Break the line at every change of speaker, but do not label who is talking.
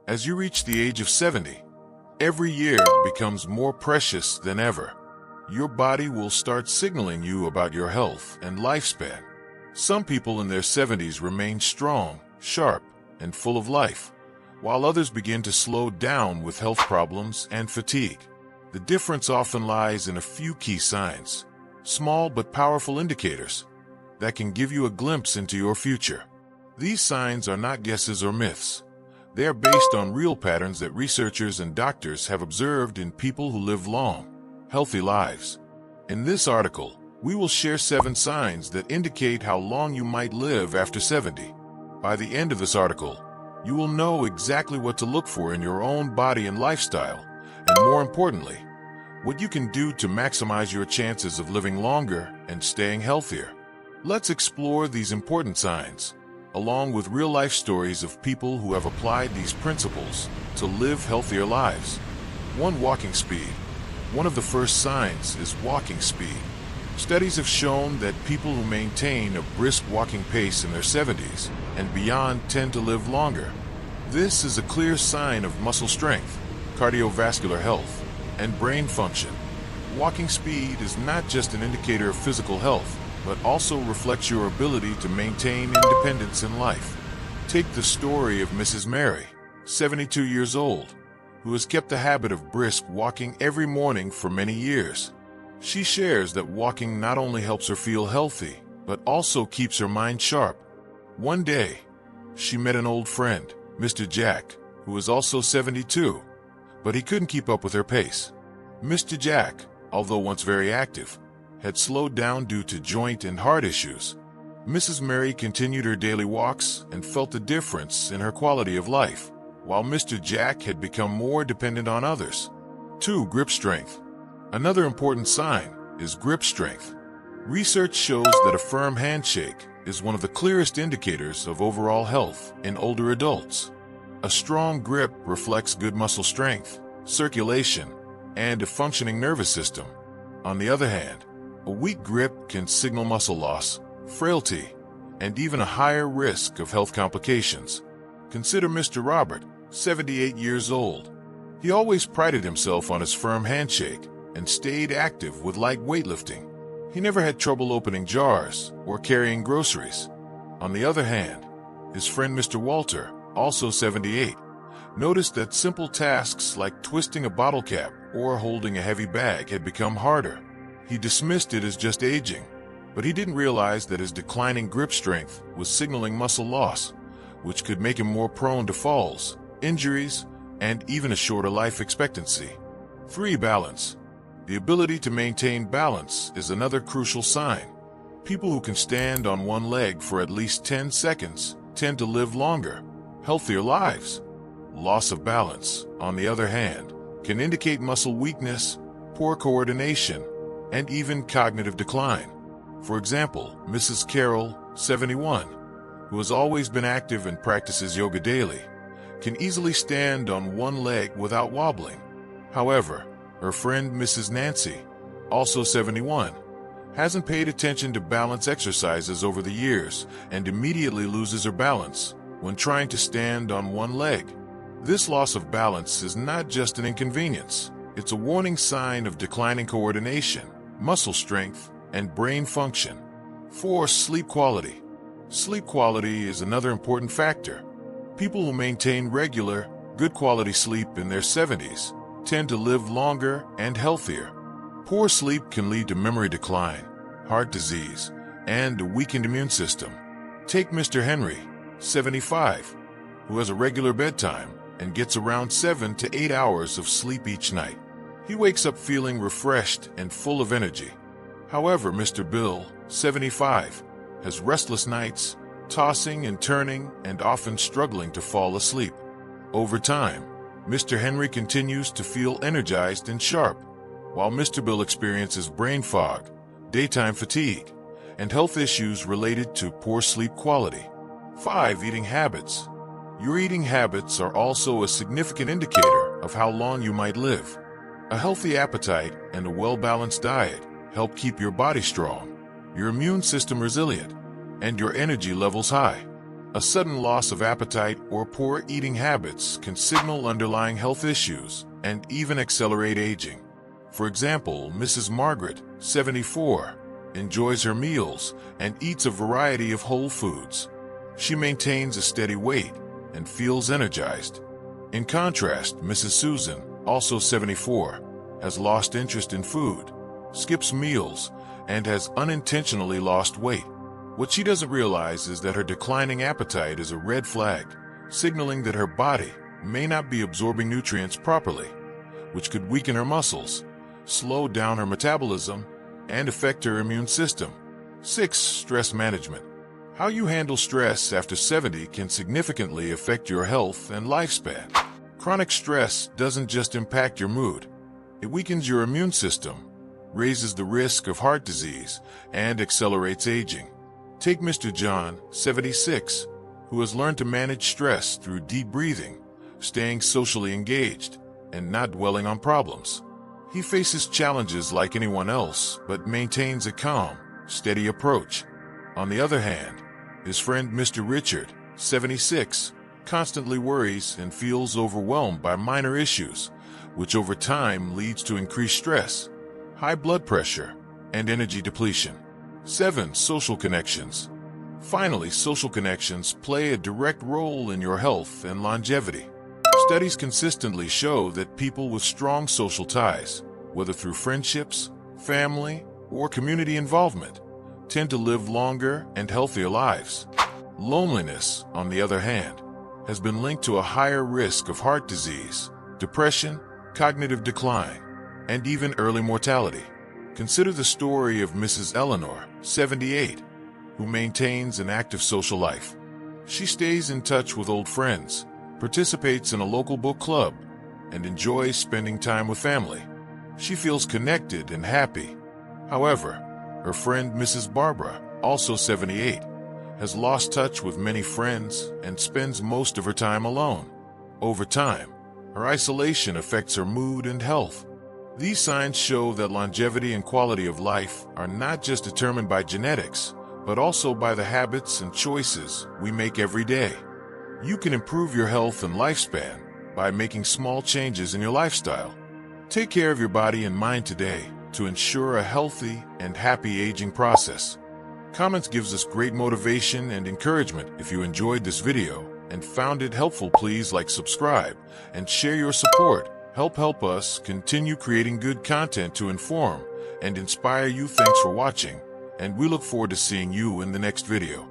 As you reach the age of 70, every year becomes more precious than ever. Your body will start signaling you about your health and lifespan. Some people in their 70s remain strong, sharp, and full of life, while others begin to slow down with health problems and fatigue. The difference often lies in a few key signs, small but powerful indicators, that can give you a glimpse into your future. These signs are not guesses or myths. They are based on real patterns that researchers and doctors have observed in people who live long, healthy lives. In this article, we will share 7 signs that indicate how long you might live after 70. By the end of this article, you will know exactly what to look for in your own body and lifestyle, and more importantly, what you can do to maximize your chances of living longer and staying healthier. Let's explore these important signs, along with real-life stories of people who have applied these principles to live healthier lives. 1. Walking speed. One of the first signs is walking speed. Studies have shown that people who maintain a brisk walking pace in their 70s and beyond tend to live longer. This is a clear sign of muscle strength, cardiovascular health, and brain function. Walking speed is not just an indicator of physical health, but also reflects your ability to maintain independence in life. Take the story of Mrs. Mary, 72 years old, who has kept the habit of brisk walking every morning for many years. She shares that walking not only helps her feel healthy, but also keeps her mind sharp. One day, she met an old friend, Mr. Jack, who was also 72, but he couldn't keep up with her pace. Mr. Jack, although once very active, had slowed down due to joint and heart issues. Mrs. Mary continued her daily walks and felt a difference in her quality of life, while Mr. Jack had become more dependent on others. 2. Grip strength. Another important sign is grip strength. Research shows that a firm handshake is one of the clearest indicators of overall health in older adults. A strong grip reflects good muscle strength, circulation, and a functioning nervous system. On the other hand, a weak grip can signal muscle loss, frailty, and even a higher risk of health complications. Consider Mr. Robert, 78 years old. He always prided himself on his firm handshake and stayed active with light weightlifting. He never had trouble opening jars or carrying groceries. On the other hand, his friend Mr. Walter, also 78, noticed that simple tasks like twisting a bottle cap or holding a heavy bag had become harder. He dismissed it as just aging, but he didn't realize that his declining grip strength was signaling muscle loss, which could make him more prone to falls, injuries, and even a shorter life expectancy. 3. Balance. The ability to maintain balance is another crucial sign. People who can stand on one leg for at least 10 seconds tend to live longer, healthier lives. Loss of balance, on the other hand, can indicate muscle weakness, poor coordination, and even cognitive decline. For example, Mrs. Carroll, 71, who has always been active and practices yoga daily, can easily stand on one leg without wobbling. However, her friend Mrs. Nancy, also 71, hasn't paid attention to balance exercises over the years and immediately loses her balance when trying to stand on one leg. This loss of balance is not just an inconvenience, it's a warning sign of declining coordination, muscle strength, and brain function. 4. Sleep quality. Sleep quality is another important factor. People who maintain regular, good quality sleep in their 70s tend to live longer and healthier. Poor sleep can lead to memory decline, heart disease, and a weakened immune system. Take Mr. Henry, 75, who has a regular bedtime and gets around 7 to 8 hours of sleep each night. He wakes up feeling refreshed and full of energy. However, Mr. Bill, 75, has restless nights, tossing and turning and often struggling to fall asleep. Over time, Mr. Henry continues to feel energized and sharp, while Mr. Bill experiences brain fog, daytime fatigue, and health issues related to poor sleep quality. 5. Eating habits. Your eating habits are also a significant indicator of how long you might live. A healthy appetite and a well-balanced diet help keep your body strong, your immune system resilient, and your energy levels high. A sudden loss of appetite or poor eating habits can signal underlying health issues and even accelerate aging. For example, Mrs. Margaret, 74, enjoys her meals and eats a variety of whole foods. She maintains a steady weight and feels energized. In contrast, Mrs. Susan, also 74, has lost interest in food, skips meals, and has unintentionally lost weight. What she doesn't realize is that her declining appetite is a red flag, signaling that her body may not be absorbing nutrients properly, which could weaken her muscles, slow down her metabolism, and affect her immune system. 6. Stress management. How you handle stress after 70 can significantly affect your health and lifespan. Chronic stress doesn't just impact your mood. It weakens your immune system, raises the risk of heart disease, and accelerates aging. Take Mr. John, 76, who has learned to manage stress through deep breathing, staying socially engaged, and not dwelling on problems. He faces challenges like anyone else, but maintains a calm, steady approach. On the other hand, his friend Mr. Richard, 76, constantly worries and feels overwhelmed by minor issues, which over time leads to increased stress, high blood pressure, and energy depletion. 7. Social connections. Finally, social connections play a direct role in your health and longevity. Studies consistently show that people with strong social ties, whether through friendships, family, or community involvement, tend to live longer and healthier lives. Loneliness, on the other hand, has been linked to a higher risk of heart disease, depression, cognitive decline, and even early mortality. Consider the story of Mrs. Eleanor, 78, who maintains an active social life. She stays in touch with old friends, participates in a local book club, and enjoys spending time with family. She feels connected and happy. However, her friend Mrs. Barbara, also 78, has lost touch with many friends and spends most of her time alone. Over time, her isolation affects her mood and health. These signs show that longevity and quality of life are not just determined by genetics, but also by the habits and choices we make every day. You can improve your health and lifespan by making small changes in your lifestyle. Take care of your body and mind today to ensure a healthy and happy aging process. Comments gives us great motivation and encouragement. If you enjoyed this video and found it helpful, please like, subscribe, and share your support. Help us continue creating good content to inform and inspire you. Thanks for watching, and we look forward to seeing you in the next video.